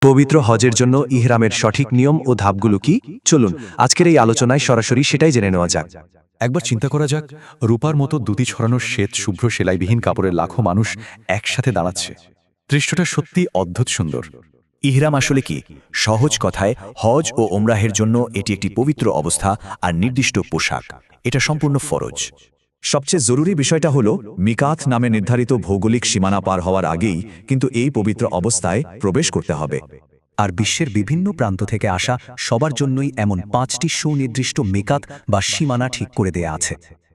পবিত্র হজের জন্য ইহরামের সঠিক নিয়ম ও ধাপগুলো কি? চলুন আজকের এই আলোচনায় সরাসরি সেটাই জেনে নেওয়া যাক। একবার চিন্তা করা যাক, রূপার মতো দুটি ছড়ানো শ্বেত শুভ্র সেলাইবিহীন কাপড়ের লাখো মানুষ একসাথে দাঁড়াচ্ছে। দৃশ্যটা সত্যি অদ্ভুত সুন্দর। ইহরাম আসলে কি? সহজ কথায়, হজ ও ওমরাহের জন্য এটি একটি পবিত্র অবস্থা আর নির্দিষ্ট পোশাক। এটা সম্পূর্ণ ফরজ। সবচেয়ে জরুরি বিষয়টা হলো মিকাত নামে নির্ধারিত ভৌগোলিক সীমানা পার হওয়ার আগেই কিন্তু এই পবিত্র অবস্থায় প্রবেশ করতে হবে। আর বিশ্বের বিভিন্ন প্রান্ত থেকে আসা সবার জন্যই এমন 5টি সুনির্দিষ্ট মিকাত বা সীমানা ঠিক করে দেয়া আছে।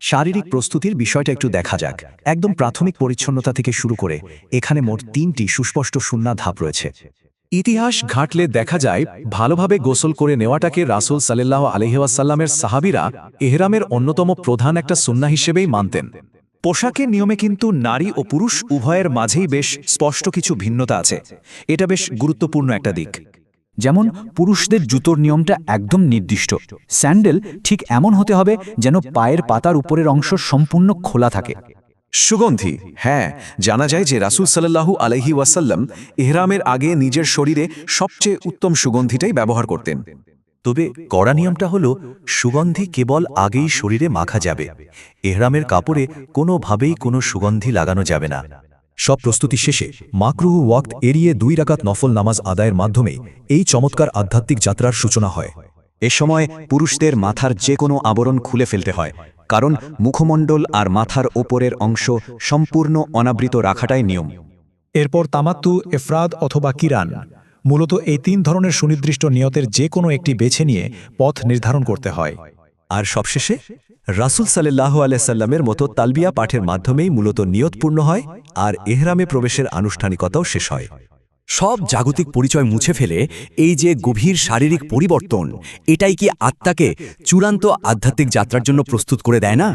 শারীরিক প্রস্তুতির বিষয়টা একটু দেখা যাক। একদম প্রাথমিক পরিচ্ছন্নতা থেকে শুরু করে এখানে মোট 3টি সুস্পষ্ট সুন্নাহ ধাপ রয়েছে। ইতিহাস ঘাঁটলে দেখা যায় ভালোভাবে গোসল করে নেওয়াটাকে রাসূল সাল্লাল্লাহু আলাইহি ওয়াসাল্লামের সাহাবীরা ইহরামের অন্যতম প্রধান একটা সুন্নাহ হিসেবেই মানতেন। পোশাকের নিয়মে কিন্তু নারী ও পুরুষ উভয়ের মাঝেই বেশ স্পষ্ট কিছু ভিন্নতা আছে। এটা বেশ গুরুত্বপূর্ণ একটা দিক। যেমন পুরুষদের জুতোর নিয়মটা একদম নির্দিষ্ট। স্যান্ডেল ঠিক এমন হতে হবে যেন পায়ের পাতার উপরের অংশ সম্পূর্ণ খোলা থাকে। সুগন্ধি, হ্যাঁ, জানা যায় যে রাসূল সাল্লাল্লাহু আলাইহি ওয়াসাল্লাম ইহরামের আগে নিজের শরীরে সবচেয়ে উত্তম সুগন্ধিটাই ব্যবহার করতেন। তবে কড়া নিয়মটা হলো সুগন্ধি কেবল আগেই শরীরে মাখা যাবে। ইহরামের কাপড়ে কোনোভাবেই কোনো সুগন্ধি লাগানো যাবে না। সব প্রস্তুতি শেষে মাকরুহ ওয়াক্ত এড়িয়ে 2 রাকাত নফল নামাজ আদায়ের মাধ্যমে এই চমৎকার আধ্যাত্মিক যাত্রার সূচনা হয়। এ সময় পুরুষদের মাথার যে কোনো আবরণ খুলে ফেলতে হয়, কারণ মুখমণ্ডল আর মাথার ওপরের অংশ সম্পূর্ণ অনাবৃত রাখাটাই নিয়ম। এরপর তামাত্তু, এফরাদ অথবা কিরান, মূলত এই 3 ধরনের সুনির্দিষ্ট নিয়তের যে কোনো একটি বেছে নিয়ে পথ নির্ধারণ করতে হয়। আর সবশেষে রাসূল সাল্লাল্লাহু আলাইহি সাল্লামের মতো তালবিয়া পাঠের মাধ্যমেই মূলত নিয়ত পূর্ণ হয় আর ইহরামে প্রবেশের আনুষ্ঠানিকতাও শেষ হয়। সব জাগতিক পরিচয় মুছে ফেলে এই যে গভীর শারীরিক পরিবর্তন, এটাই কি আত্মাকে চূড়ান্ত আধ্যাত্মিক যাত্রার জন্য প্রস্তুত করে দেয় না?